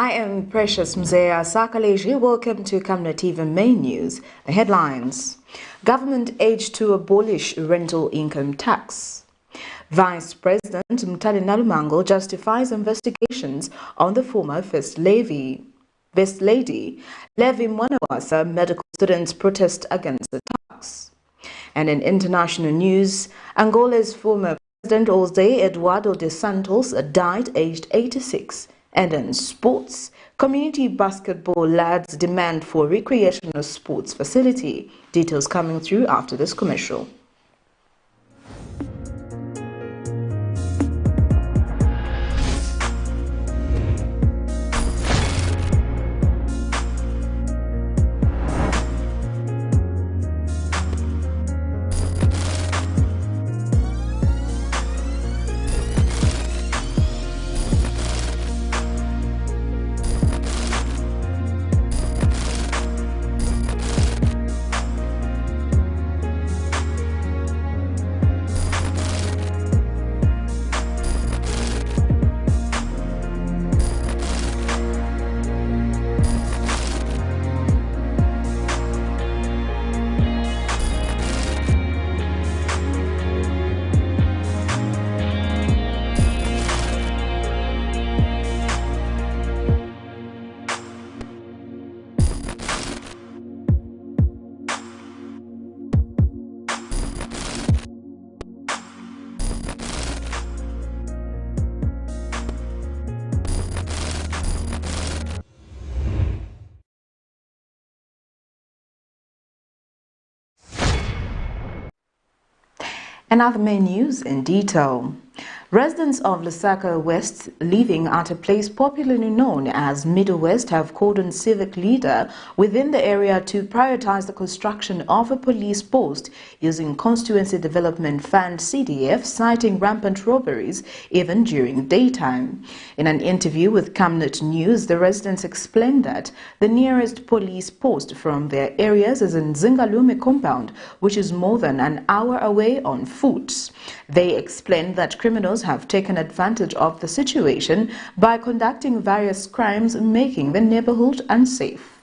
I am Precious Mzea Sakaleji. Welcome to Camnet TV Main News. The headlines. Government aids to abolish rental income tax. Vice President MUTALE NALUMANGO justifies investigations on the former First Lady. LEVY MWANAWASA medical students protest against the tax. And in international news, Angola's former President EDUARDO de SANTOS died aged 86. And in sports, community basketball lads demand for recreational sports facility. Details coming through after this commercial. And other main news in detail. Residents of Lusaka West living at a place popularly known as Middle West have called on civic leader within the area to prioritize the construction of a police post using Constituency Development Fund CDF, citing rampant robberies even during daytime. In an interview with Camnet News, the residents explained that the nearest police post from their areas is in Zingalume compound, which is more than an hour away on foot. They explained that criminals have taken advantage of the situation by conducting various crimes, making the neighborhood unsafe.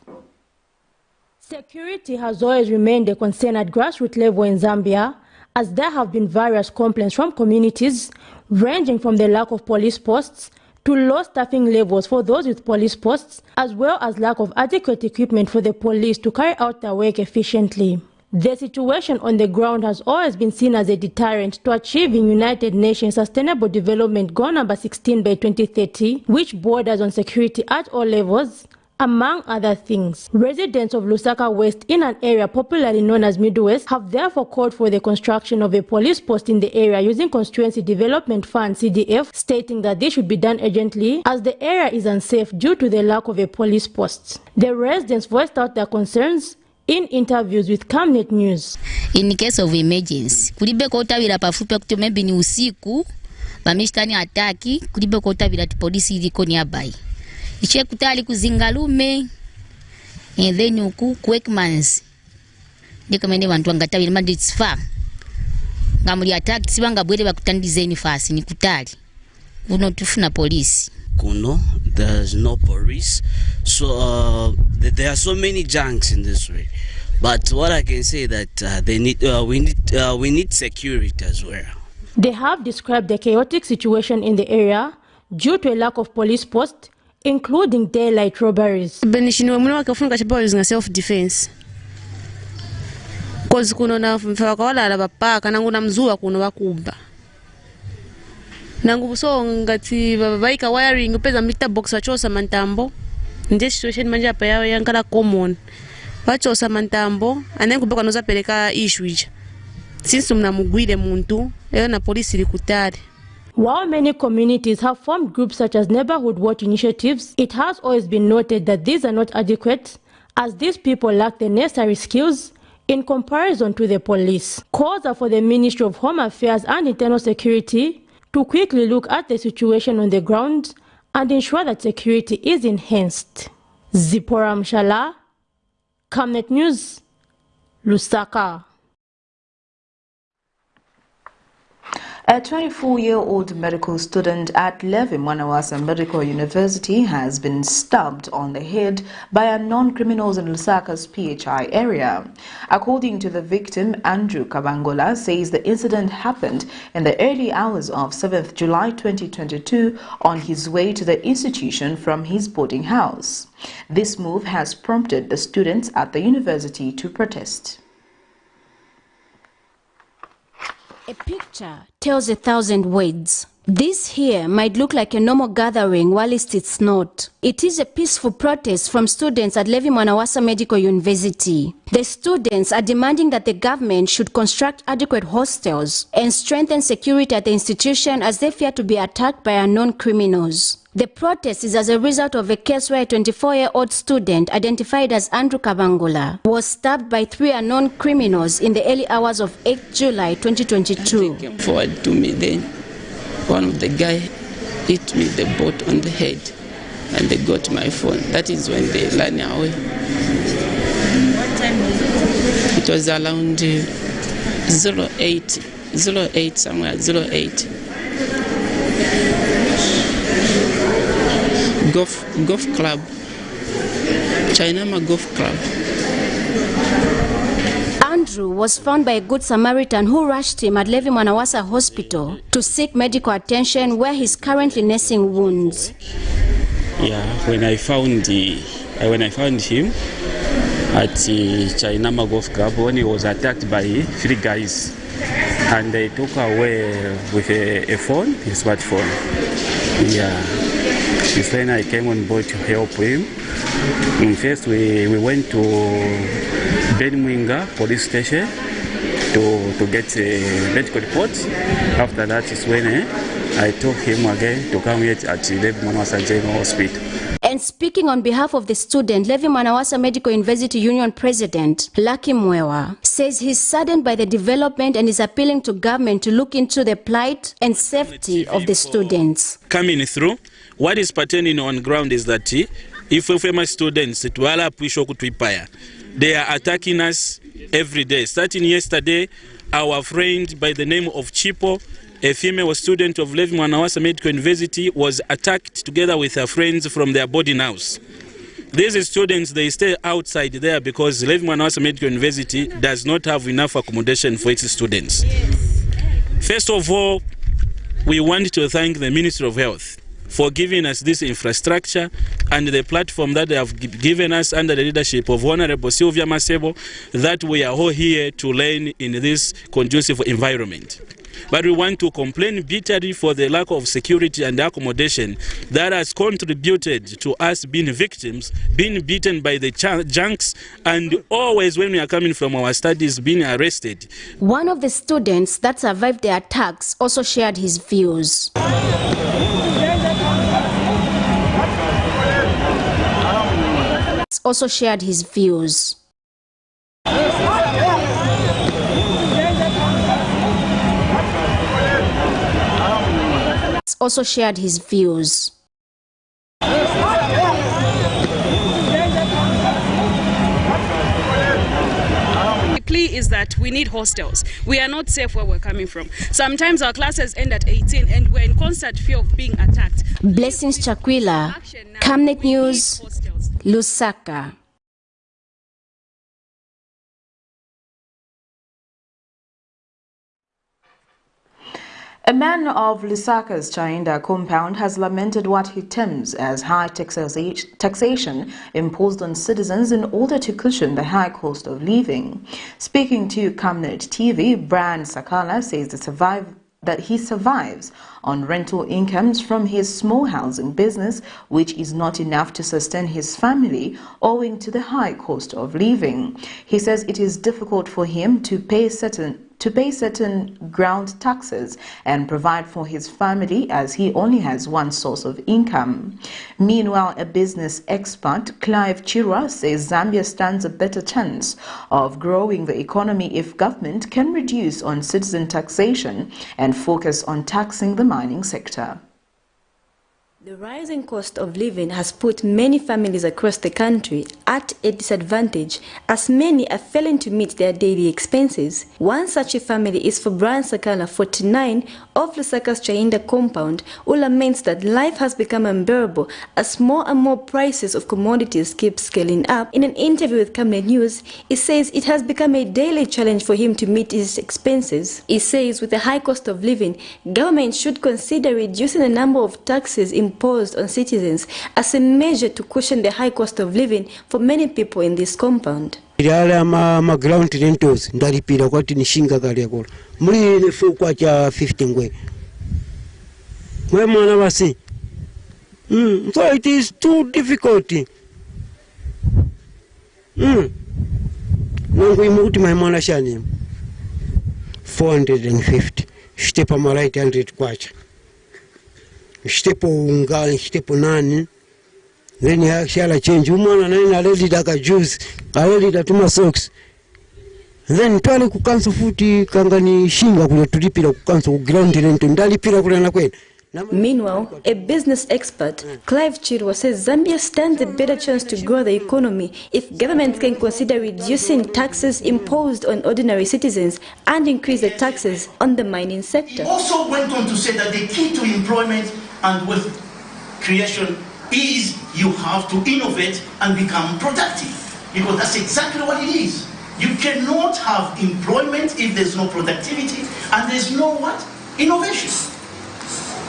Security has always remained a concern at grassroots level in Zambia, as there have been various complaints from communities ranging from the lack of police posts to low staffing levels for those with police posts, as well as lack of adequate equipment for the police to carry out their work efficiently. The situation on the ground has always been seen as a deterrent to achieving United Nations Sustainable Development Goal number 16 by 2030, which borders on security at all levels, among other things. Residents of Lusaka West, in an area popularly known as Midwest, have therefore called for the construction of a police post in the area using Constituency Development Fund CDF, stating that this should be done urgently as the area is unsafe due to the lack of a police post. The residents voiced out their concerns in interviews with Camnet News. In case of emergency, kulibe kotabira pafupi kuto maybe ni usiku, bamishitani ataki, kulibe kotabira polisi iliko nearby. Iche kutali kuzingalume, and then uku Quackmans. Ndika mene wantu wangatabira mandi it's far. Ngamuli ataki, sibanga bwede bakutandizeni fasi, ni kutali. Uno tufuna polisi. Kuno, there's no police, so there are so many junks in this way. But what I can say that we need security as well. They have described the chaotic situation in the area due to a lack of police posts, including daylight robberies. Self-defense. Cause kuno na mfawakawala la bapaka nangu na mzua kuno wakuba. Nangu so ngati babaika wiring upeza meter box wachosa mantambo. Nje situation manja pa yawe yankala common. Wachosa mantambo anengu beko noza peleka issue. Since mnamugwire muntu na polisi likutari. While many communities have formed groups such as neighborhood watch initiatives, it has always been noted that these are not adequate, as these people lack the necessary skills in comparison to the police. Calls are for the Ministry of Home Affairs and Internal Security to quickly look at the situation on the ground and ensure that security is enhanced. Zipora Mshala, Camnet News, Lusaka. A 24-year-old medical student at LEVY MWANAWASA Medical University has been stabbed on the head by a non-criminals in Lusaka's PHI area. According to the victim, ANGOLA'S says the incident happened in the early hours of 7th July 2022 on his way to the institution from his boarding house. This move has prompted the students at the university to protest. A picture tells 1,000 words. This here might look like a normal gathering, whilst it's not. It is a peaceful protest from students at LEVY MWANAWASA Medical University. The students are demanding that the government should construct adequate hostels and strengthen security at the institution as they fear to be attacked by unknown criminals. The protest is as a result of a case where a 24-year-old student identified as Andrew Kabangola was stabbed by 3 unknown criminals in the early hours of 8 July 2022. They came forward to me, then one of the guy hit me the boot on the head and they got my phone. That is when they ran away. What time was it? It was around 08 somewhere, 08. Golf club, Chinama Golf Club. Andrew was found by a good Samaritan who rushed him at LEVY MWANAWASA Hospital to seek medical attention where he's currently nursing wounds. Yeah, when I found him at Chinama Golf Club when he was attacked by 3 guys and they took away with a phone, his smartphone. Yeah. Then I came on board to help him. First we went to Benmwinga police station to get a medical report. After that is when I took him again to come here at LEVY MWANAWASA General Hospital. And speaking on behalf of the student, LEVY MWANAWASA Medical University Union President Lucky Mwewa says he's saddened by the development and is appealing to government to look into the plight and safety of the students. Coming through, what is pertaining on ground is that if famous students they are attacking us every day. Starting yesterday, our friend by the name of Chipo, a female student of LEVY MWANAWASA Medical University, was attacked together with her friends from their boarding house. These students, they stay outside there because LEVY MWANAWASA Medical University does not have enough accommodation for its students. First of all, we want to thank the Ministry of Health for giving us this infrastructure and the platform that they have given us under the leadership of Honorable Sylvia Masebo, that we are all here to learn in this conducive environment. But we want to complain bitterly for the lack of security and accommodation that has contributed to us being victims, being beaten by the junks, and always when we are coming from our studies being arrested. One of the students that survived the attacks also shared his views. Also shared his views. Also shared his views. The plea is that we need hostels. We are not safe where we're coming from. Sometimes our classes end at 18 and we're in constant fear of being attacked. Blessings Chakwila, Camnet News, Lusaka. A man of Lusaka's Chainda compound has lamented what he terms as high taxation imposed on citizens in order to cushion the high cost of living. Speaking to Camnet TV, Brian Sakala says that he survives on rental incomes from his small housing business, which is not enough to sustain his family owing to the high cost of living. He says it is difficult for him to pay certain ground taxes and provide for his family as he only has one source of income. Meanwhile, a business expert, Clive Chirwa, says Zambia stands a better chance of growing the economy if government can reduce on citizen taxation and focus on taxing the mining sector. The rising cost of living has put many families across the country at a disadvantage, as many are failing to meet their daily expenses. One such a family is for Brian Sakala, 49, of Lusaka's Chainda compound, who laments that life has become unbearable as more and more prices of commodities keep scaling up. In an interview with Camnet News, he says it has become a daily challenge for him to meet his expenses. He says with the high cost of living, government should consider reducing the number of taxes imposed on citizens as a measure to cushion the high cost of living for many people in this compound. Ma ground rentals ndalipira kwati nishinga kali yakolo muri ne fukwa cha 50 ngwe mwana basi so it is too difficult nangu imuti mwana shani 450 stepa mara 800 kwacha stepo unga stepo nani then actually change umwana nani already daka juice already datuma socks then twali ku cancel futi kangani shinga kule tulipira ku cancel ku ground rent ndalipira kule na kwenda. Meanwhile, a business expert, Clive Chirwa, says Zambia stands a better chance to grow the economy if government can consider reducing taxes imposed on ordinary citizens and increase the taxes on the mining sector. He also went on to say that the key to employment and wealth creation is you have to innovate and become productive, because that's exactly what it is. You cannot have employment if there's no productivity and there's no what? Innovation.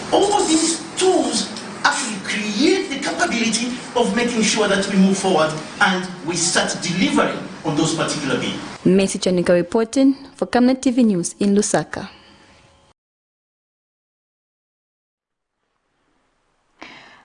All these tools actually create the capability of making sure that we move forward and we start delivering on those particular needs. Messi Chanika reporting for Camnet TV News in Lusaka.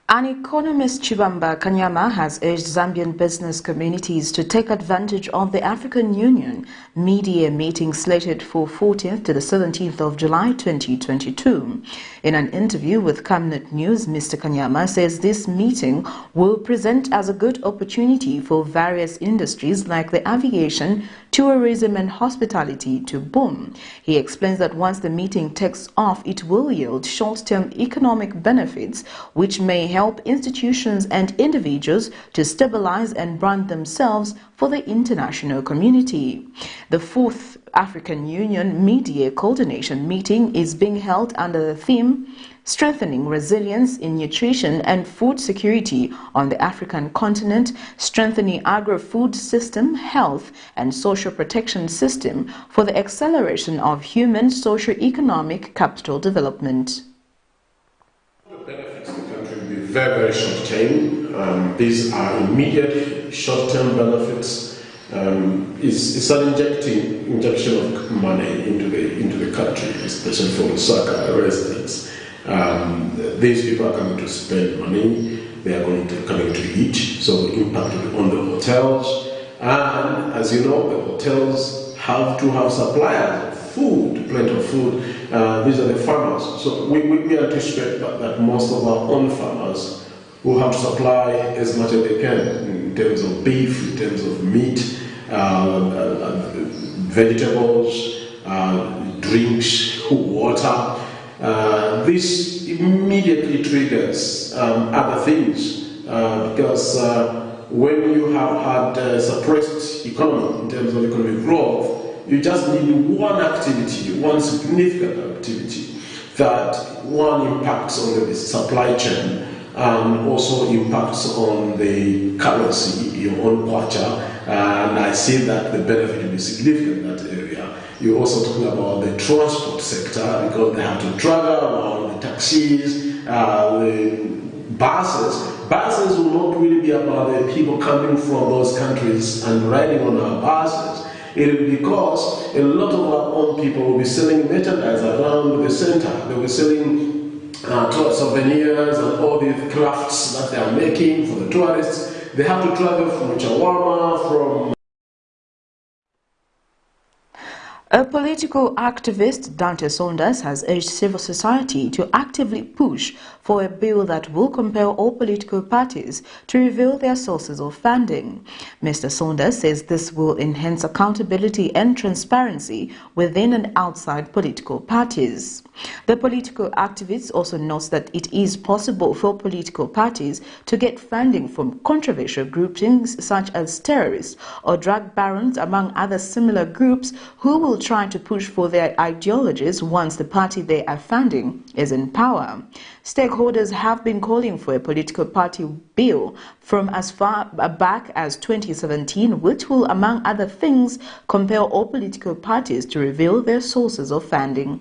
An economist, Chibamba Kanyama, has urged Zambian business communities to take advantage of the African Union media meeting slated for 14th to the 17th of July 2022. In an interview with Camnet News, Mr. Kanyama says this meeting will present as a good opportunity for various industries like the aviation, tourism and hospitality to boom. He explains that once the meeting takes off, it will yield short-term economic benefits which may help institutions and individuals to stabilize and brand themselves for the international community. The 4th African Union Media Coordination Meeting is being held under the theme Strengthening Resilience in Nutrition and Food Security on the African Continent, Strengthening Agro-Food System, Health and Social Protection System for the Acceleration of Human Socio-Economic Capital Development. Very, very short term. These are immediate short-term benefits. It's an injection of money into the country, especially for Lusaka residents. These people are coming to spend money. They are coming to eat. So impact on the hotels. And as you know, the hotels have to have suppliers of food, plenty of food. These are the farmers. So we anticipate that most of our own farmers will have to supply as much as they can in terms of beef, in terms of meat, vegetables, drinks, water. This immediately triggers other things because when you have had suppressed economy in terms of economic growth, you just need one activity, one significant activity that one impacts on the supply chain and also impacts on the currency, your own kwacha, and I see that the benefit will be significant in that area. You also talk about the transport sector because they have to travel around, the taxis, the buses. Buses will not really be about the people coming from those countries and riding on our buses. It will be because a lot of our own people will be selling merchandise around the center. They will be selling souvenirs and all these crafts that they are making for the tourists. They have to travel from Chawama, from A political activist, Dante Saunders, has urged civil society to actively push for a bill that will compel all political parties to reveal their sources of funding. Mr. Saunders says this will enhance accountability and transparency within and outside political parties. The political activist also notes that it is possible for political parties to get funding from controversial groupings such as terrorists or drug barons, among other similar groups, who will try to push for their ideologies once the party they are funding is in power. Stakeholders have been calling for a political party bill from as far back as 2017, which will, among other things, compel all political parties to reveal their sources of funding.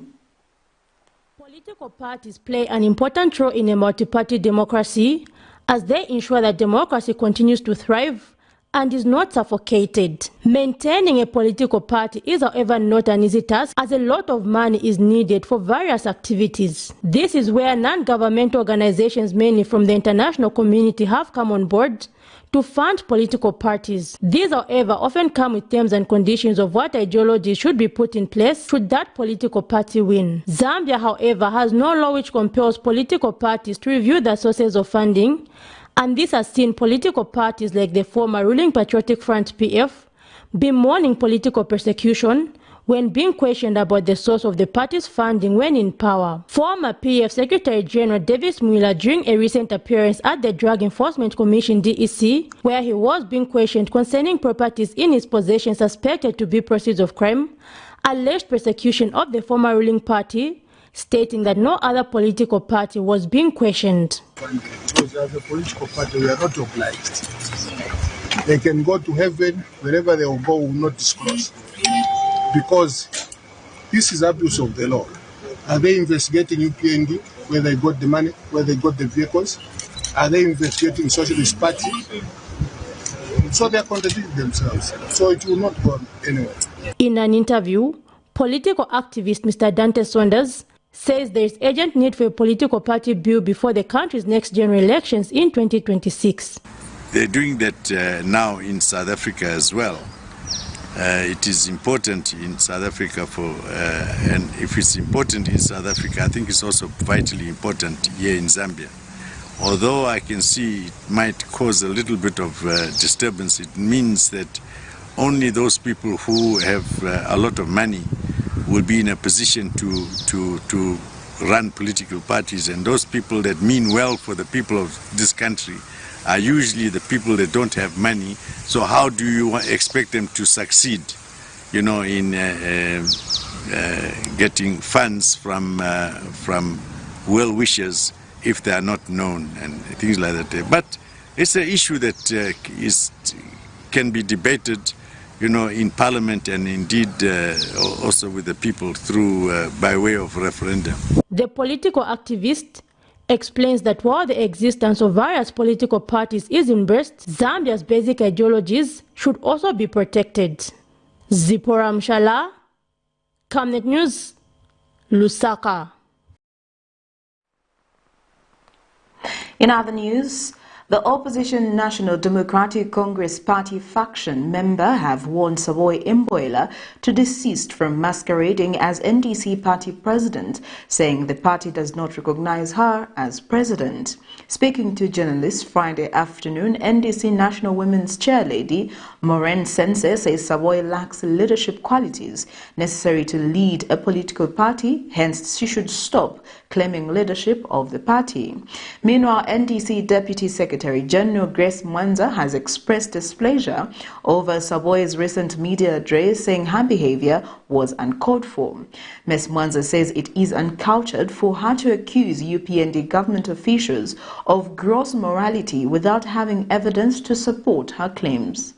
Political parties play an important role in a multi-party democracy as they ensure that democracy continues to thrive and is not suffocated. Maintaining a political party is, however, not an easy task, as a lot of money is needed for various activities. This is where non-governmental organizations, mainly from the international community, have come on board to fund political parties. These, however, often come with terms and conditions of what ideologies should be put in place should that political party win. Zambia, however, has no law which compels political parties to review their sources of funding, and this has seen political parties like the former ruling Patriotic Front PF bemoaning political persecution when being questioned about the source of the party's funding when in power. Former PF Secretary General Davis Mwila, during a recent appearance at the Drug Enforcement Commission DEC, where he was being questioned concerning properties in his possession suspected to be proceeds of crime, alleged persecution of the former ruling party, stating that no other political party was being questioned. Because as a political party, we are not obliged. They can go to heaven, wherever they will go, will not disclose. Because this is abuse of the law. Are they investigating UPND, where they got the money, where they got the vehicles? Are they investigating Socialist Party? So they are contradicting themselves. So it will not go anywhere. In an interview, political activist Mr. Dante Saunders says there is urgent need for a political party bill before the country's next general elections in 2026. They're doing that now in South Africa as well. It is important in South Africa and if it's important in South Africa, I think it's also vitally important here in Zambia. Although I can see it might cause a little bit of disturbance, it means that only those people who have a lot of money will be in a position to run political parties, and those people that mean well for the people of this country are usually the people that don't have money. So how do you expect them to succeed, you know, in getting funds from well-wishers if they are not known and things like that? But it's an issue that can be debated, you know, in Parliament and indeed also with the people through by way of referendum. The political activist explains that while the existence of various political parties is embraced, Zambia's basic ideologies should also be protected. Zipporah Mshala, Camnet News, Lusaka. In other news, the opposition National Democratic Congress Party faction member have warned Savoy Mboela to desist from masquerading as NDC party president, saying the party does not recognize her as president. Speaking to journalists Friday afternoon, NDC National Women's Chairlady Maureen Sense says Savoy lacks leadership qualities necessary to lead a political party, hence she should stop claiming leadership of the party. Meanwhile, NDC Deputy Secretary General Grace Mwanza has expressed displeasure over Savoy's recent media address, saying her behavior was uncalled for. Ms. Mwanza says it is uncultured for her to accuse UPND government officials of gross morality without having evidence to support her claims.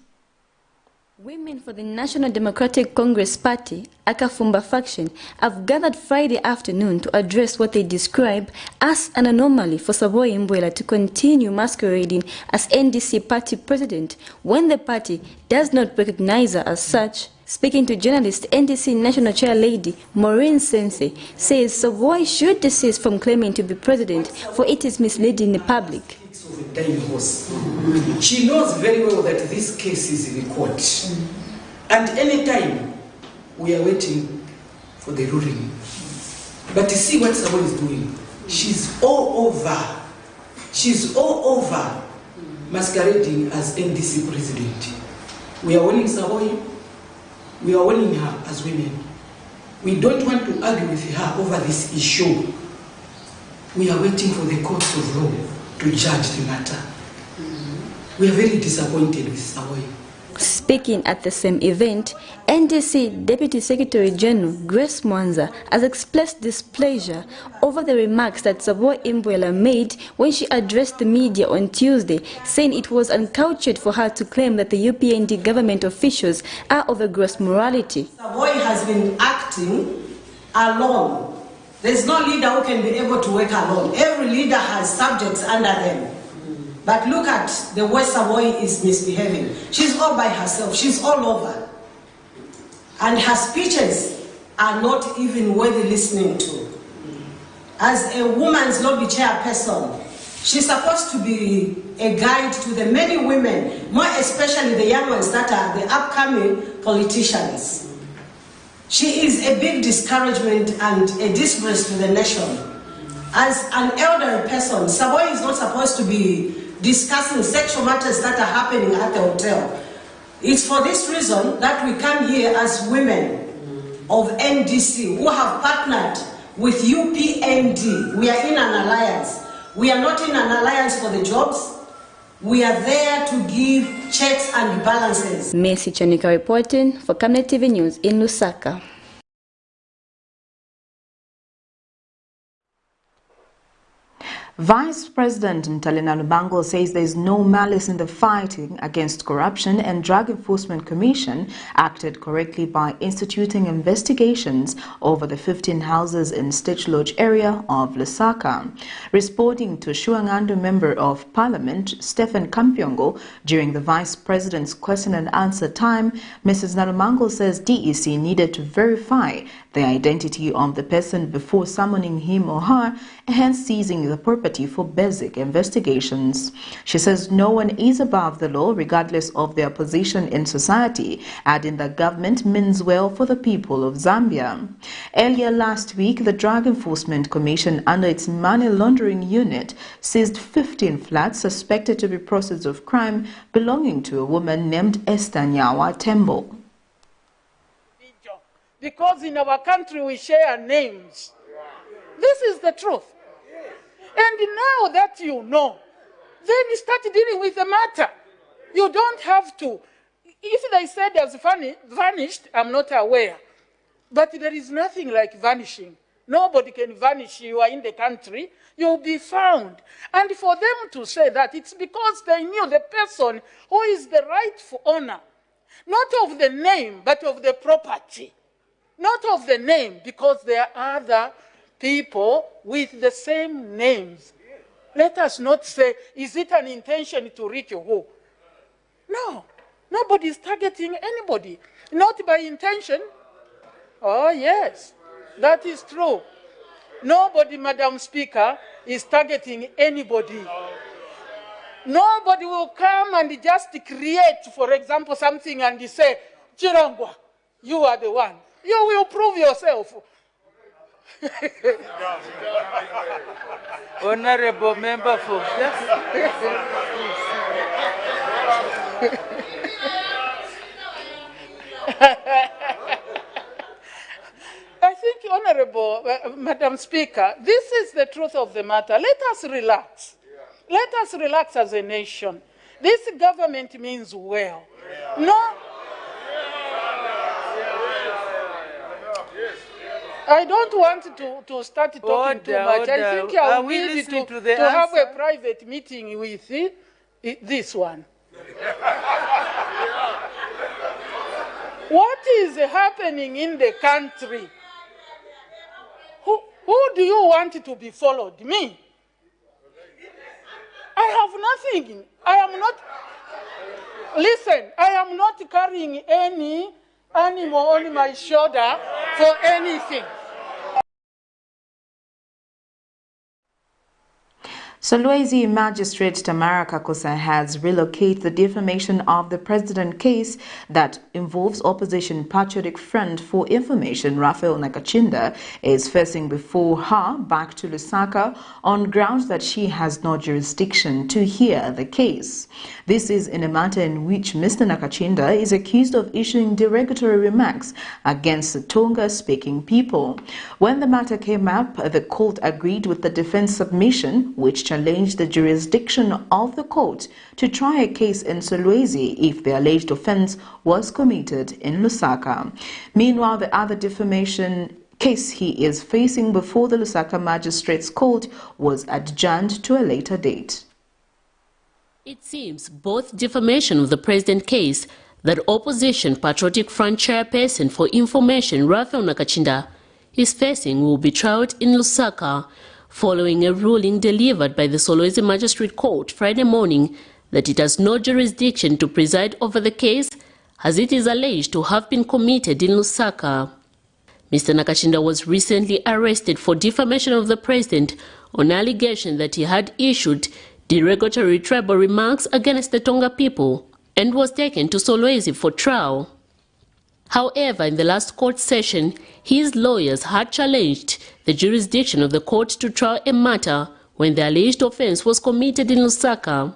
Women for the National Democratic Congress Party, Akafumba faction, have gathered Friday afternoon to address what they describe as an anomaly for Savoy Mboela to continue masquerading as NDC party president when the party does not recognize her as such. Speaking to journalist, NDC National Chair Lady Maureen Sense says Savoy should desist from claiming to be president, for it is misleading the public. She knows very well that this case is in court. And any time we are waiting for the ruling. But you see what Savoy is doing. She's all over. She's all over masquerading as NDC president. We are warning Savoy. We are warning her as women. We don't want to argue with her over this issue. We are waiting for the courts of law to judge the matter. We are very disappointed with Savoy. Speaking at the same event, NDC Deputy Secretary General Grace Mwanza has expressed displeasure over the remarks that Savoy Imbwela made when she addressed the media on Tuesday, saying it was uncultured for her to claim that the UPND government officials are of a gross morality. Savoy has been acting alone. There's no leader who can be able to work alone. Every leader has subjects under them. But look at the way Savoy is misbehaving. She's all by herself. She's all over. And her speeches are not even worth listening to. As a woman's lobby chairperson, she's supposed to be a guide to the many women, more especially the young ones that are the upcoming politicians. She is a big discouragement and a disgrace to the nation. As an elderly person, Savoy is not supposed to be discussing sexual matters that are happening at the hotel. It's for this reason that we come here as women of NDC who have partnered with UPND. We are in an alliance. We are not in an alliance for the jobs. We are there to give checks and balances. Mercy Chanika reporting for Camnet TV News in Lusaka. Vice President MUTALE NALUMANGO says there is no malice in the fighting against corruption, and Drug Enforcement Commission acted correctly by instituting investigations over the 15 houses in Stitch Lodge area of Lusaka. Responding to Shuangando Member of Parliament Stephen Kampyongo during the Vice President's question and answer time, Mrs. NALUMANGO says DEC needed to verify the identity of the person before summoning him or her, hence seizing the property for basic investigations. She says no one is above the law regardless of their position in society, adding that government means well for the people of Zambia. Earlier last week, the Drug Enforcement Commission under its money laundering unit seized 15 flats suspected to be proceeds of crime belonging to a woman named Esther Nyawa Tembo. Because in our country we share names. This is the truth. And now that you know, then you start dealing with the matter. You don't have to. If they said as vanished, I'm not aware. But there is nothing like vanishing. Nobody can vanish. You are in the country, you'll be found. And for them to say that, it's because they knew the person who is the rightful owner, not of the name, but of the property. Not of the name, because there are other people with the same names. Let us not say, is it an intention to reach who? No, nobody is targeting anybody. Not by intention. Oh yes, that is true. Nobody, Madam Speaker, is targeting anybody. Nobody will come and just create, for example, something and say, Chirangwa, you are the one. You will prove yourself. Honorable member for I think, Honorable Madam Speaker, this is the truth of the matter. Let us relax. Let us relax as a nation. This government means well. No. I don't want to start talking too much. I think I will need to have a private meeting with this one. What is happening in the country? Who do you want to be followed? Me? I have nothing. I am not. Listen, I am not carrying any animal on my shoulder for anything. Solwezi Magistrate Tamara Kakusa has relocated the defamation of the president case that involves opposition Patriotic Front for Information Raphael Nakachinda is facing before her back to Lusaka on grounds that she has no jurisdiction to hear the case. This is in a matter in which Mr. Nakachinda is accused of issuing derogatory remarks against the Tonga-speaking people. When the matter came up, the court agreed with the defense submission, which challenged the jurisdiction of the court to try a case in Solwezi if the alleged offence was committed in Lusaka. Meanwhile, the other defamation case he is facing before the Lusaka Magistrates Court was adjourned to a later date. It seems both defamation of the president case that opposition Patriotic Front chairperson for Information Raphael Nakachinda is facing will be tried in Lusaka, following a ruling delivered by the Solwezi Magistrate Court Friday morning that it has no jurisdiction to preside over the case as it is alleged to have been committed in Lusaka. Mr. Nakachinda was recently arrested for defamation of the president on allegation that he had issued derogatory tribal remarks against the Tonga people and was taken to Solwezi for trial. However, in the last court session, his lawyers had challenged the jurisdiction of the court to try a matter when the alleged offence was committed in Lusaka.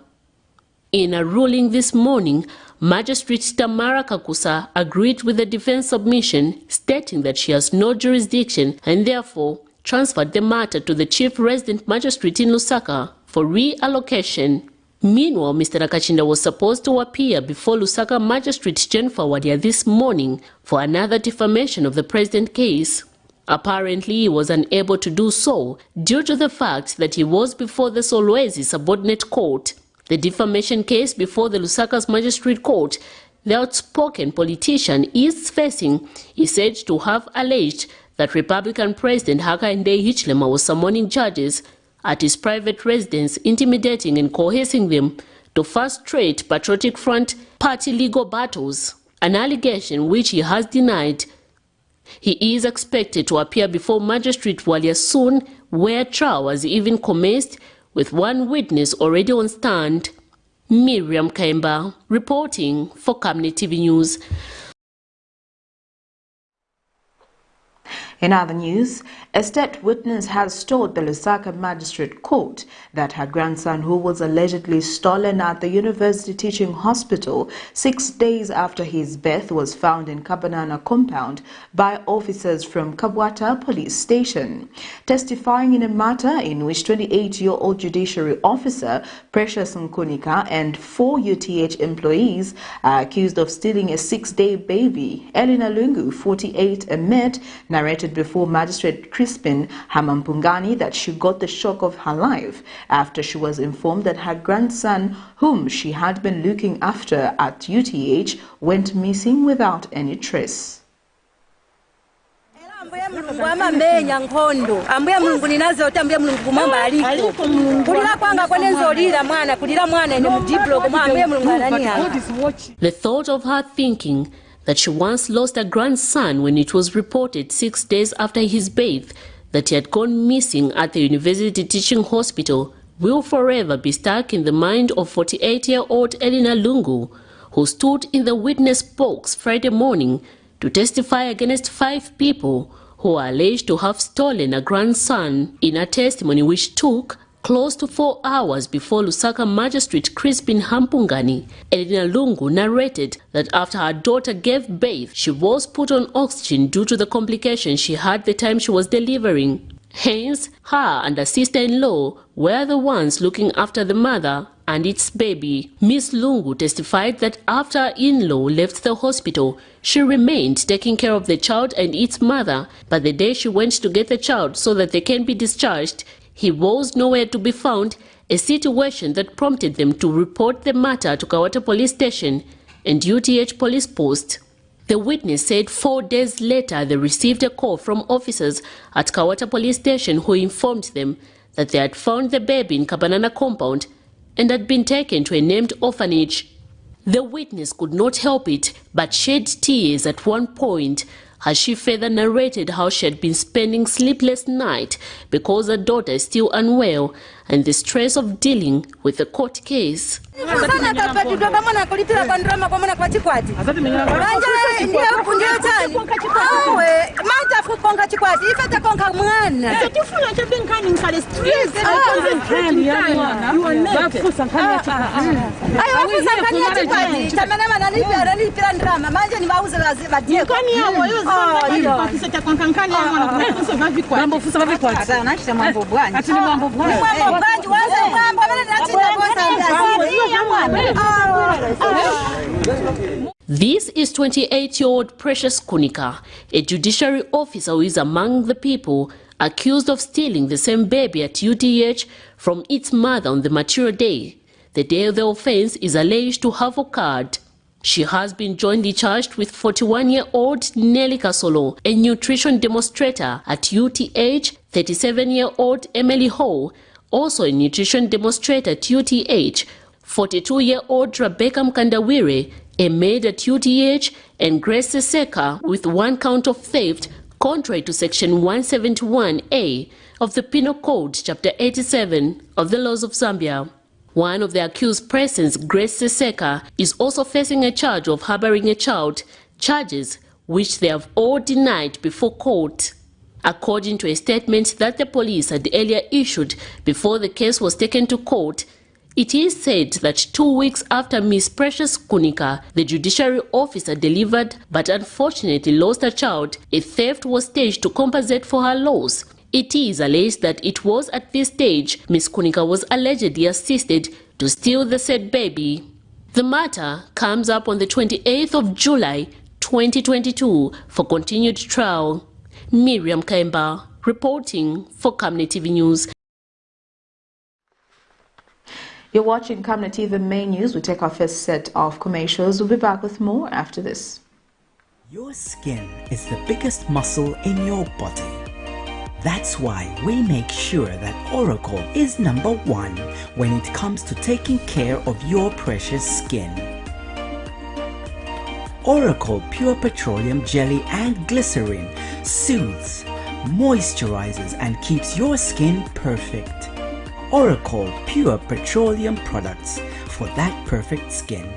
In a ruling this morning, Magistrate Tamara Kakusa agreed with the defense submission, stating that she has no jurisdiction and therefore transferred the matter to the Chief Resident Magistrate in Lusaka for reallocation. Meanwhile, Mr. Nakachinda was supposed to appear before Lusaka Magistrate Jennifer Wadia this morning for another defamation of the president case. Apparently, he was unable to do so due to the fact that he was before the Solwezi subordinate court. The defamation case before the Lusaka's Magistrate Court, the outspoken politician is facing is said to have alleged that Republican President Hakainde Hichilema was summoning judges at his private residence, intimidating and coercing them to frustrate Patriotic Front party legal battles, an allegation which he has denied. He is expected to appear before Magistrate Walia soon, where trial has even commenced, with one witness already on stand. Miriam Kaimba, reporting for Camnet TV News. In other news, a state witness has told the Lusaka Magistrate Court that her grandson, who was allegedly stolen at the University Teaching Hospital 6 days after his birth, was found in Kabanana compound by officers from Kabwata Police Station. Testifying in a matter in which 28-year-old judiciary officer Precious Nkunika and 4 UTH employees are accused of stealing a 6-day baby, Elina Lungu, 48, admit, narrated before Magistrate Crispin Hamampungani that she got the shock of her life after she was informed that her grandson, whom she had been looking after at UTH, went missing without any trace. The thought of her thinking that she once lost a grandson when it was reported 6 days after his birth that he had gone missing at the University Teaching Hospital will forever be stuck in the mind of 48-year-old Elina Lungu, who stood in the witness box Friday morning to testify against 5 people who are alleged to have stolen a grandson in a testimony which took close to 4 hours before Lusaka Magistrate Crispin Hampungani. Elina Lungu narrated that after her daughter gave birth, she was put on oxygen due to the complications she had the time she was delivering. Hence, her and her sister-in-law were the ones looking after the mother and its baby. Miss Lungu testified that after her in-law left the hospital, she remained taking care of the child and its mother, but the day she went to get the child so that they can be discharged, he was nowhere to be found, a situation that prompted them to report the matter to Kawata Police Station and UTH Police Post. The witness said 4 days later they received a call from officers at Kawata Police Station who informed them that they had found the baby in Kabanana compound and had been taken to a named orphanage. The witness could not help it but shed tears at one point as she further narrated how she had been spending sleepless nights because her daughter is still unwell and the stress of dealing with the court case. This is 28-year-old Precious Kunika, a judiciary officer who is among the people accused of stealing the same baby at UTH from its mother on the mature day. The day of the offense is alleged to have occurred. She has been jointly charged with 41-year-old Nelly Kasolo, a nutrition demonstrator at UTH, 37-year-old Emily Ho, also a nutrition demonstrator at UTH, 42-year-old Rebecca Mkandawire, a maid at UTH, and Grace Seseka with one count of theft contrary to Section 171A of the Penal Code, Chapter 87 of the Laws of Zambia. One of the accused persons, Grace Seseka, is also facing a charge of harboring a child, charges which they have all denied before court. According to a statement that the police had earlier issued before the case was taken to court, it is said that 2 weeks after Miss Precious Kunika, the judiciary officer delivered but unfortunately lost her child, a theft was staged to compensate for her loss. It is alleged that it was at this stage Miss Kunika was allegedly assisted to steal the said baby. The matter comes up on the 28th of July 2022 for continued trial. Miriam Kaimba reporting for Camnet TV News. You're watching Camnet TV Main News. We take our first set of commercials. We'll be back with more after this. Your skin is the biggest muscle in your body. That's why we make sure that Oracle is #1 when it comes to taking care of your precious skin. Oracle Pure Petroleum Jelly and Glycerin soothes, moisturizes and keeps your skin perfect. Oracle Pure Petroleum products for that perfect skin.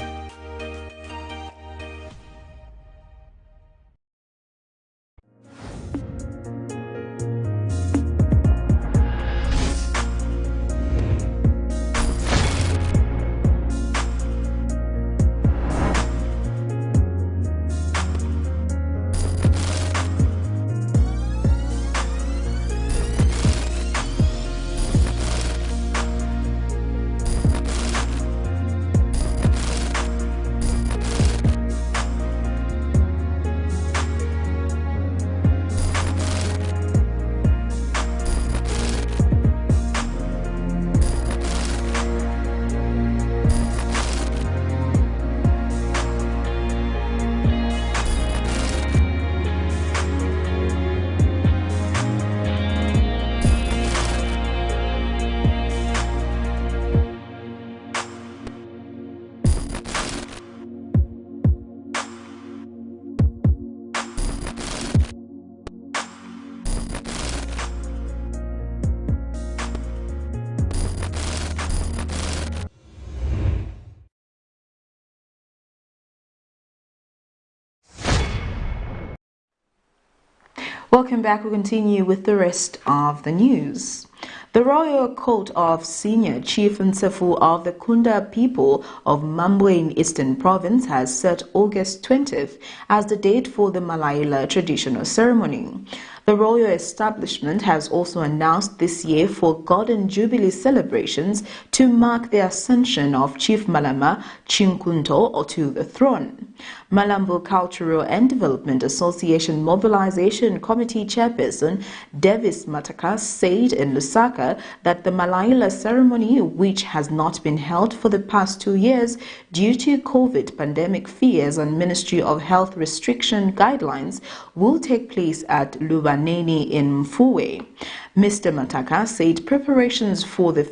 Welcome back. We continue with the rest of the news. The Royal Court of Senior Chief Nsefu of the Kunda people of Mambwe in Eastern Province has set August 20th as the date for the Malaila traditional ceremony. The royal establishment has also announced this year for Golden Jubilee celebrations to mark the ascension of Chief Malama Chinkunto to the throne. Malambo Cultural and Development Association Mobilization Committee Chairperson Davis Mataka said in Lusaka that the Malaila ceremony, which has not been held for the past 2 years due to COVID pandemic fears and Ministry of Health restriction guidelines, will take place at Lubaneni in Mfuwe. Mr. Mataka said preparations for the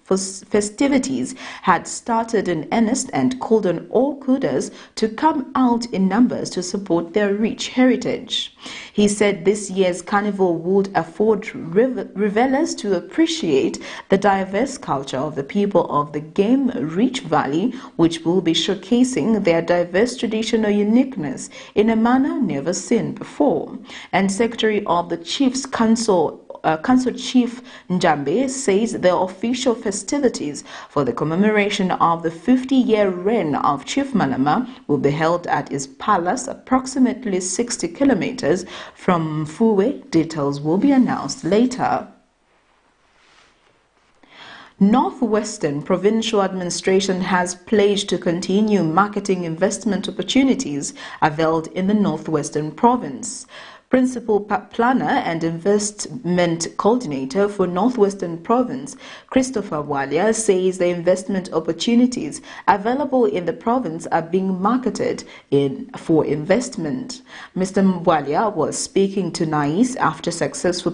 festivities had started in earnest and called on all Kudas to come out in numbers to support their rich heritage. He said this year's carnival would afford revelers to appreciate the diverse culture of the people of the game-rich valley, which will be showcasing their diverse traditional uniqueness in a manner never seen before. And Secretary of the Chiefs Council Chief Njambe says the official festivities for the commemoration of the 50-year reign of Chief Malema will be held at his palace, approximately 60 kilometers from Fuwe. Details will be announced later. Northwestern Provincial Administration has pledged to continue marketing investment opportunities availed in the Northwestern Province. Principal Planner and Investment Coordinator for Northwestern Province, Christopher Walia, says the investment opportunities available in the province are being marketed for investment. Mr. Walia was speaking to NAIS after successful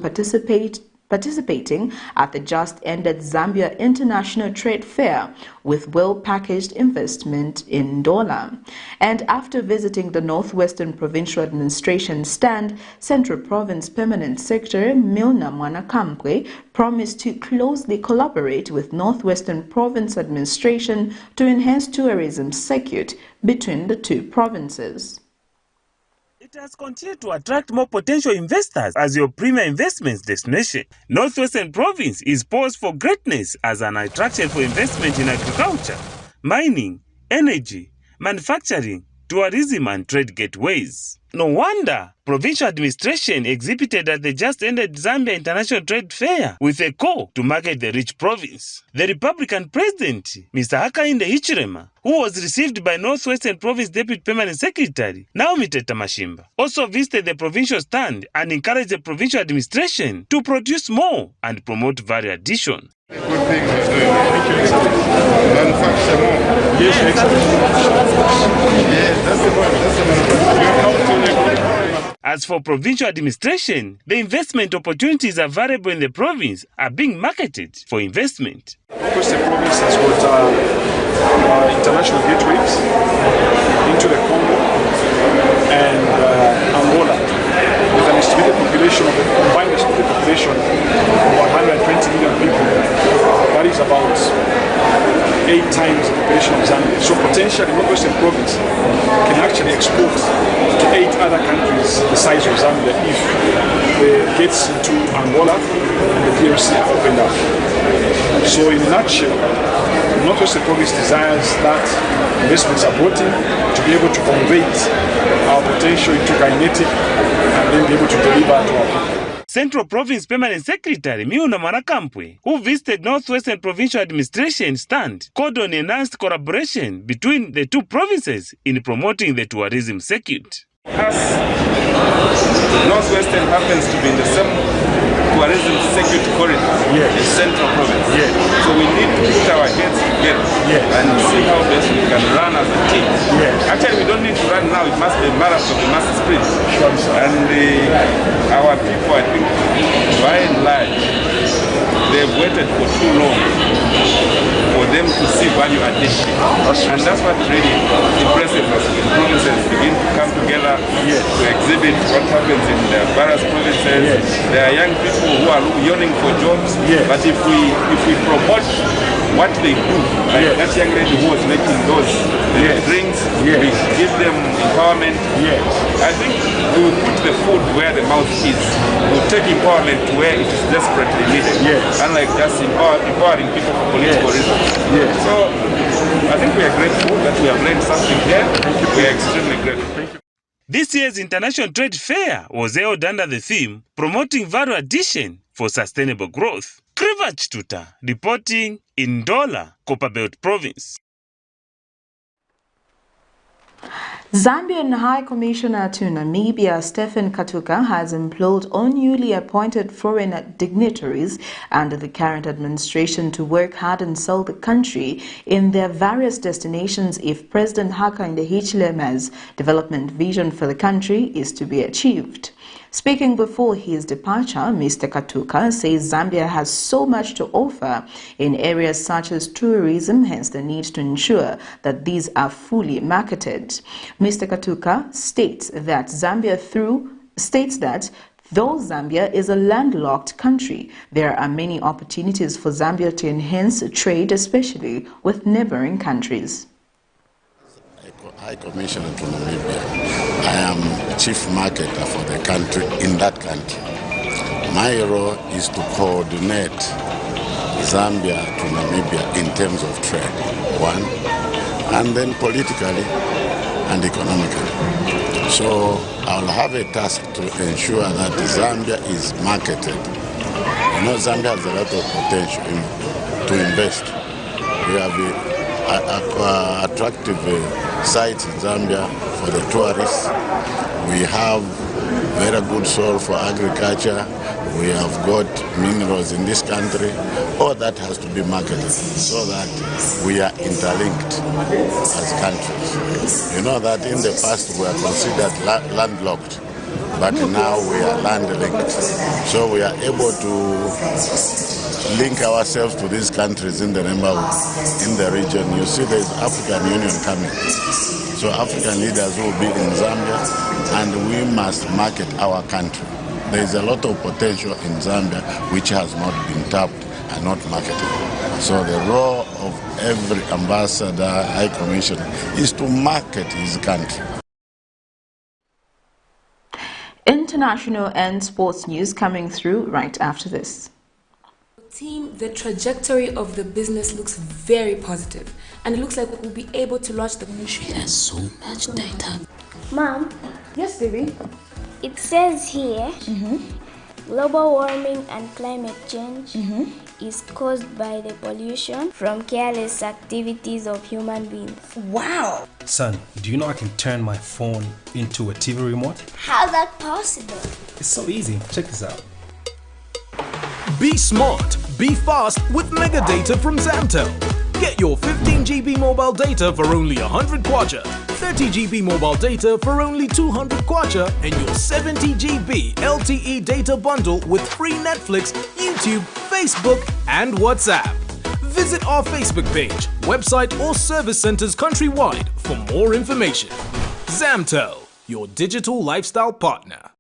participating at the just-ended Zambia International Trade Fair with well-packaged investment in dollar. And after visiting the Northwestern Provincial Administration stand, Central Province Permanent Secretary Milna Mwanakampwe promised to closely collaborate with Northwestern Province Administration to enhance tourism circuit between the two provinces. It has continued to attract more potential investors as your premier investments destination. Northwestern Province is poised for greatness as an attraction for investment in agriculture, mining, energy, manufacturing, tourism and trade gateways. No wonder provincial administration exhibited at the just-ended Zambia International Trade Fair with a call to market the rich province. The Republican President, Mr. Hakainde Hichilema, who was received by Northwestern Province Deputy Permanent Secretary, Naomi Mashimba, also visited the provincial stand and encouraged the provincial administration to produce more and promote value addition. Good things are doing. Manufacture more. Yes, that's the one. That's the manufacturing. As for provincial administration, the investment opportunities available in the province are being marketed for investment. Of course, the province has got international gateways into the Congo and Angola, with an estimated population of combined estimated population of 120 million people. That is about 8 times the population of Zambia. So potentially, Northwestern Province can actually export to 8 other countries the size of Zambia if the gates into Angola and the DRC are opened up. So in a nutshell, Northwestern Province desires that investments are brought in to be able to convey our potential into kinetic and then be able to deliver to our people. Central Province Permanent Secretary Milna Mwanakampwe, who visited Northwestern Provincial Administration stand, called on enhanced collaboration between the two provinces in promoting the tourism circuit. As Northwestern happens to be in the same tourism circuit corridor in Central Province, so we need to put our heads together and see how best we can run as a team. Actually, we don't need to run now, it must be a marathon, it must sprint. And our people, I think, by and large, they've waited for too long for them to see value addition. And that's what really impresses us when provinces begin to come together to exhibit what happens in the various provinces. There are young people who are yearning for jobs, but if we promote what they do, like that young lady who was making those drinks, we give them empowerment. I think we will put the food where the mouth is. We will take empowerment to where it is desperately needed, unlike just empowering people for political reasons. So I think we are grateful that we have learned something here. We are extremely grateful. This year's International Trade Fair was held under the theme Promoting Value Addition for Sustainable Growth. Krivach Tuta reporting in Ndola, Copperbelt Province. Zambian High Commissioner to Namibia, Stephen Katuka, has implored all newly appointed foreign dignitaries under the current administration to work hard and sell the country in their various destinations if President Hakainde Hichilema's development vision for the country is to be achieved. Speaking before his departure, Mr. Katuka says Zambia has so much to offer in areas such as tourism, hence the need to ensure that these are fully marketed. Mr. Katuka states that though Zambia is a landlocked country, there are many opportunities for Zambia to enhance trade, especially with neighboring countries. High Commissioner to Namibia, I am chief marketer for the country in that country. My role is to coordinate Zambia to Namibia in terms of trade, one, and then politically and economically. So I'll have a task to ensure that Zambia is marketed. You know, Zambia has a lot of potential to invest. We have attractive sites in Zambia for the tourists. We have very good soil for agriculture. We have got minerals in this country. All that has to be marketed so that we are interlinked as countries. You know that in the past we were considered landlocked, but now we are land-linked. So we are able to link ourselves to these countries in the region. You see there is African Union coming. So African leaders will be in Zambia and we must market our country. There is a lot of potential in Zambia which has not been tapped and not marketed. So the role of every ambassador, high commissioner, is to market his country. International and sports news coming through right after this. Team, the trajectory of the business looks very positive, and it looks like we'll be able to launch the ministry. There's so much data. Mom? Yes, baby? It says here, global warming and climate change is caused by the pollution from careless activities of human beings. Wow! Son, do you know I can turn my phone into a TV remote? How's that possible? It's so easy. Check this out. Be smart, be fast with mega data from Zantel. Get your 15 GB mobile data for only 100 kwacha, 30 GB mobile data for only 200 kwacha, and your 70 GB LTE data bundle with free Netflix, YouTube, Facebook, and WhatsApp. Visit our Facebook page, website, or service centers countrywide for more information. Zantel, your digital lifestyle partner.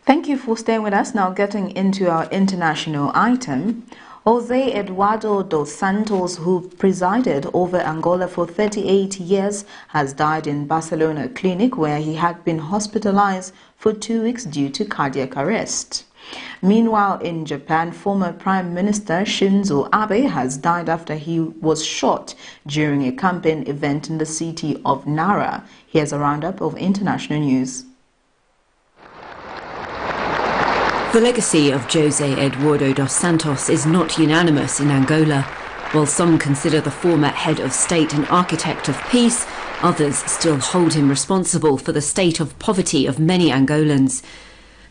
Thank you for staying with us. Now getting into our international item. Jose Eduardo dos Santos, who presided over Angola for 38 years, has died in Barcelona clinic where he had been hospitalized for 2 weeks due to cardiac arrest. Meanwhile, in Japan, former Prime Minister Shinzo Abe has died after he was shot during a campaign event in the city of Nara. Here's a roundup of international news. The legacy of Jose Eduardo dos Santos is not unanimous in Angola. While some consider the former head of state an architect of peace, others still hold him responsible for the state of poverty of many Angolans.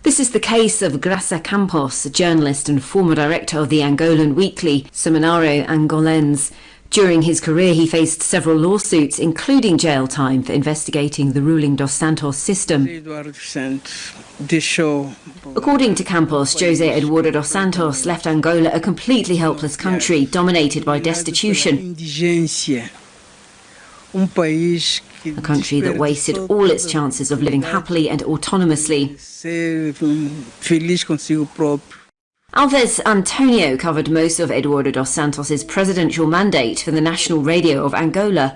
This is the case of Graça Campos, a journalist and former director of the Angolan weekly Seminario ANGOLA'S. During his career, he faced several lawsuits, including jail time for investigating the ruling Dos Santos system. According to Campos, José Eduardo dos Santos left Angola a completely helpless country, dominated by destitution. A country that wasted all its chances of living happily and autonomously. Alves Antonio covered most of Eduardo dos Santos' presidential mandate for the national radio of Angola.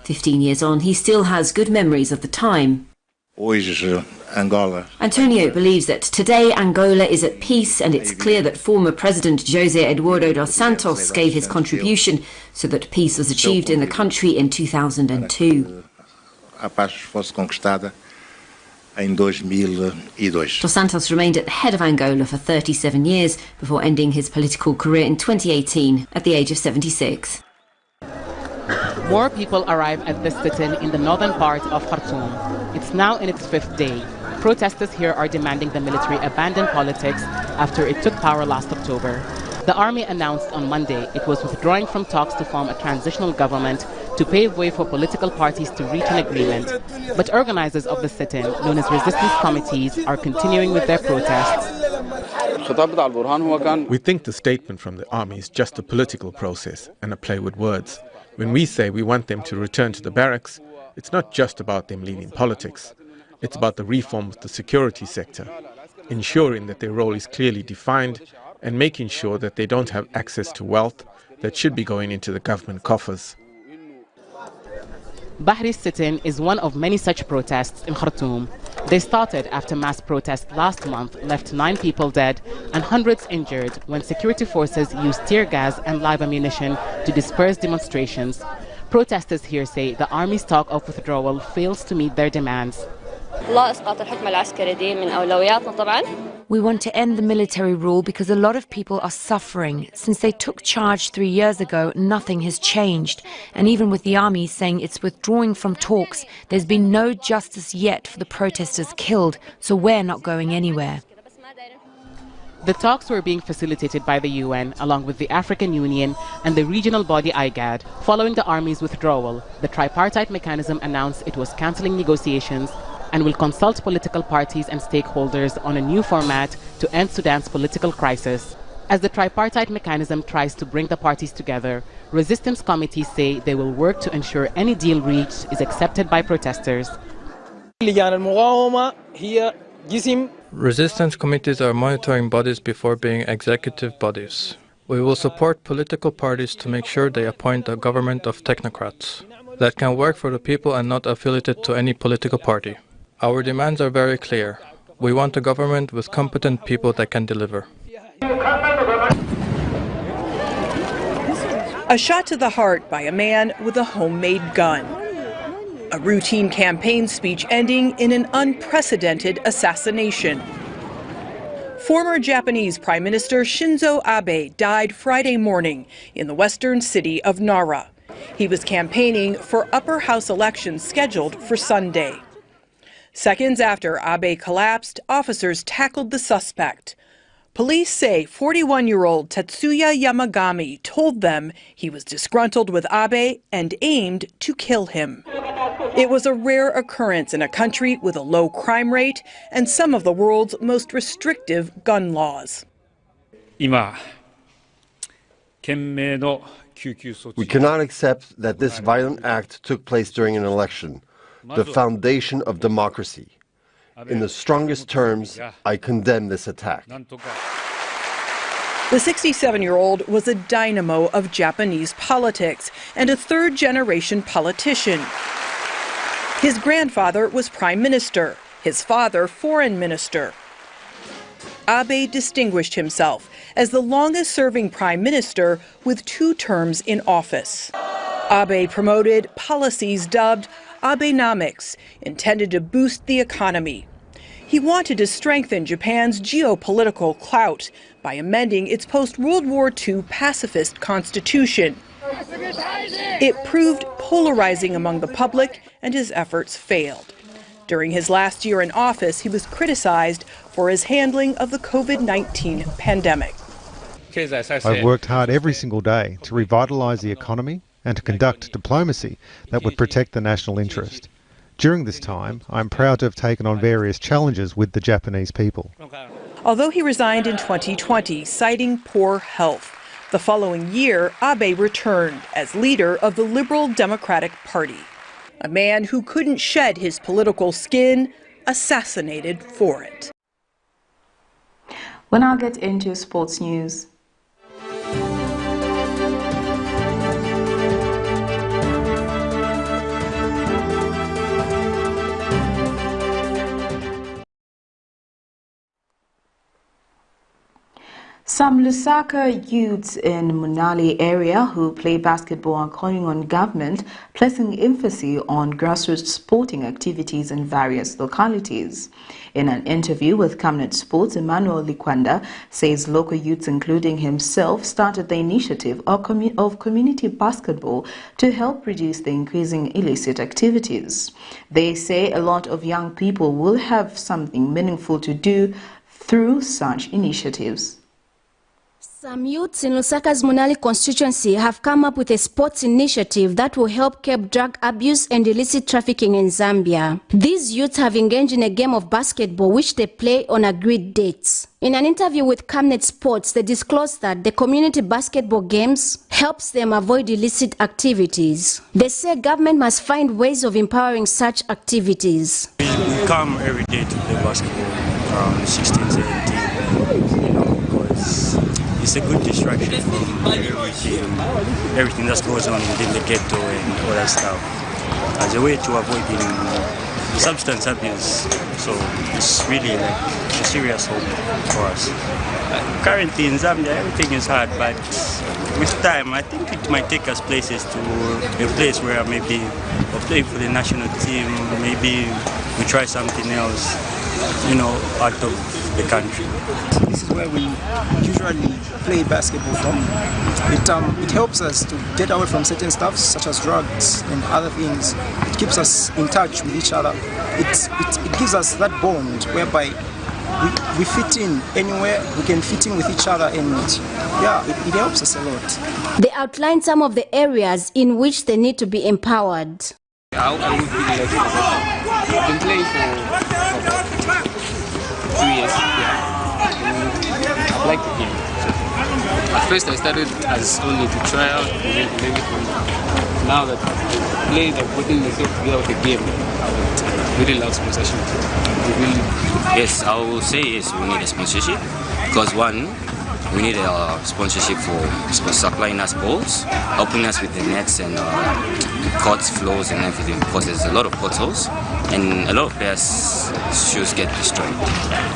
15 years on, he still has good memories of the time. Antonio believes that today Angola is at peace, and it's clear that former President José Eduardo dos Santos gave his contribution so that peace was achieved in the country in 2002. Dos Santos remained at the head of Angola for 37 years before ending his political career in 2018 at the age of 76. More people arrive at this sit-in in the northern part of Khartoum. It's now in its 5th day. Protesters here are demanding the military abandon politics after it took power last October. The army announced on Monday it was withdrawing from talks to form a transitional government to pave way for political parties to reach an agreement. But organizers of the sit-in, known as resistance committees, are continuing with their protests. We think the statement from the army is just a political process and a play with words. When we say we want them to return to the barracks, it's not just about them leaving politics. It's about the reform of the security sector, ensuring that their role is clearly defined and making sure that they don't have access to wealth that should be going into the government coffers. Bahri's sit-in is one of many such protests in Khartoum. They started after mass protests last month left 9 people dead and hundreds injured when security forces used tear gas and live ammunition to disperse demonstrations. Protesters here say the army's talk of withdrawal fails to meet their demands. We want to end the military rule because a lot of people are suffering. Since they took charge 3 years ago, nothing has changed. And even with the army saying it's withdrawing from talks, there's been no justice yet for the protesters killed, so we're not going anywhere. The talks were being facilitated by the UN, along with the African Union and the regional body IGAD. Following the army's withdrawal, the tripartite mechanism announced it was cancelling negotiations and will consult political parties and stakeholders on a new format to end Sudan's political crisis. As the tripartite mechanism tries to bring the parties together, resistance committees say they will work to ensure any deal reached is accepted by protesters. Resistance committees are monitoring bodies before being executive bodies. We will support political parties to make sure they appoint a government of technocrats that can work for the people and not affiliated to any political party. Our demands are very clear. We want a government with competent people that can deliver. A shot to the heart by a man with a homemade gun. A routine campaign speech ending in an unprecedented assassination. Former Japanese Prime Minister Shinzo Abe died Friday morning in the western city of Nara. He was campaigning for upper house elections scheduled for Sunday. Seconds after Abe collapsed, officers tackled the suspect. Police say 41-year-old Tetsuya Yamagami told them he was disgruntled with Abe and aimed to kill him. It was a rare occurrence in a country with a low crime rate and some of the world's most restrictive gun laws. We cannot accept that this violent act took place during an election, the foundation of democracy. In the strongest terms, I condemn this attack. The 67-year-old was a dynamo of Japanese politics and a third-generation politician. His grandfather was prime minister, his father foreign minister. Abe distinguished himself as the longest-serving prime minister with 2 terms in office. Abe promoted policies dubbed Abenomics, intended to boost the economy. He wanted to strengthen Japan's geopolitical clout by amending its post-World War II pacifist constitution. It proved polarizing among the public, and his efforts failed. During his last year in office, he was criticized for his handling of the COVID-19 pandemic. I've worked hard every single day to revitalize the economy and to conduct diplomacy that would protect the national interest. During this time, I'm proud to have taken on various challenges with the Japanese people. Although he resigned in 2020, citing poor health, the following year, Abe returned as leader of the Liberal Democratic Party. A man who couldn't shed his political skin, assassinated for it. We'll now get into sports news. Some Lusaka youths in MUTALE area who play basketball are calling on government placing emphasis on grassroots sporting activities in various localities. In an interview with Camnet Sports, Emmanuel Likwanda says local youths, including himself, started the initiative of community basketball to help reduce the increasing illicit activities. They say a lot of young people will have something meaningful to do through such initiatives. Some youths in Lusaka's MUTALE constituency have come up with a sports initiative that will help curb drug abuse and illicit trafficking in Zambia. These youths have engaged in a game of basketball which they play on agreed dates. In an interview with Camnet Sports, they disclosed that the community basketball games helps them avoid illicit activities. They say government must find ways of empowering such activities. We come every day to play basketball around 16, 17, because it's a good distraction from everything that goes on within the ghetto and all that stuff, as a way to avoid substance abuse. So it's really like a serious hope for us. Currently in Zambia, everything is hard, but with time, I think it might take us places to a place where maybe we're playing for the national team, maybe we try something else, out of the country. This is where we usually play basketball from. It helps us to get away from certain stuff such as drugs and other things. It keeps us in touch with each other. It gives us that bond whereby we fit in anywhere, we can fit in with each other, and it helps us a lot. They outlined some of the areas in which they need to be empowered. I would really like to I've been playing for 2 years. I like the game. At first I started as only to try out and everything. Now that I played, I've gotten myself together with the game. I really love sponsorship. Yes, I will say yes, we need a sponsorship because one, we need a sponsorship for supplying us balls, helping us with the nets and courts, floors and everything, because there's a lot of potholes and a lot of players' shoes get destroyed.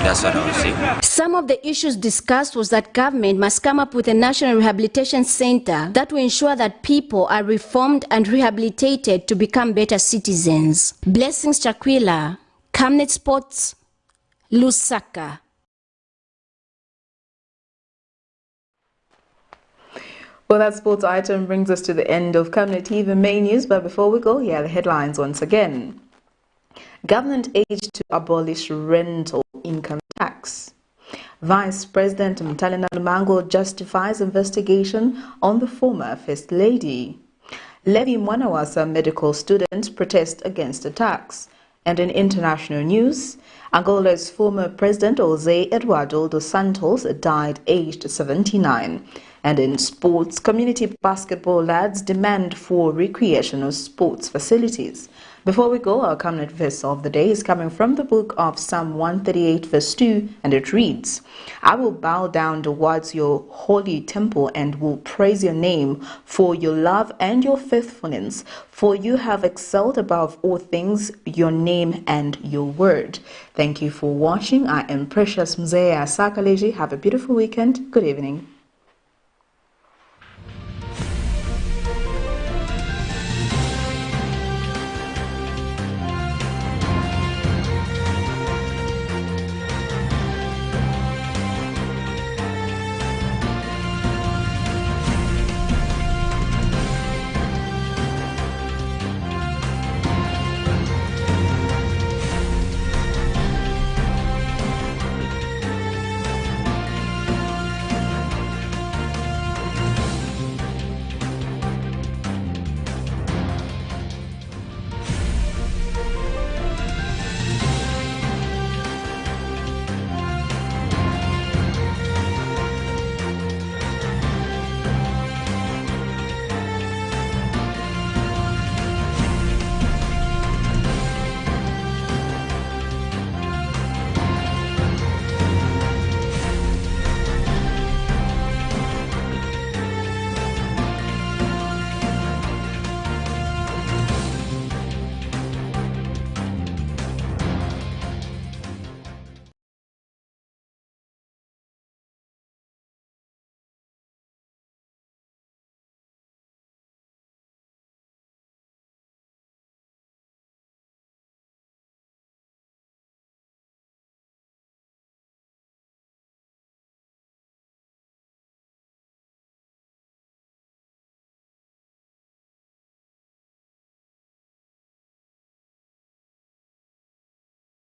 That's what I would say. Some of the issues discussed was that government must come up with a national rehabilitation center that will ensure that people are reformed and rehabilitated to become better citizens. Blessings Chakwila, Camnet Sports, Lusaka. Well, that sports item brings us to the end of Camnet TV main news, but before we go, here are the headlines once again. Government aid to abolish rental income tax. Vice President MUTALE NALUMANGO justifies investigation on the former First Lady. LEVY MWANAWASA medical students protest against attacks. And in international news, Angola's former President EDUARDO dos Santos died aged 79. And in sports, community basketball lads demand for recreational sports facilities. Before we go, our Camnet verse of the day is coming from the book of Psalm 138 verse 2, and it reads, I will bow down towards your holy temple and will praise your name for your love and your faithfulness, for you have excelled above all things your name and your word. Thank you for watching. I am Precious Mzea Sakaleji. Have a beautiful weekend. Good evening.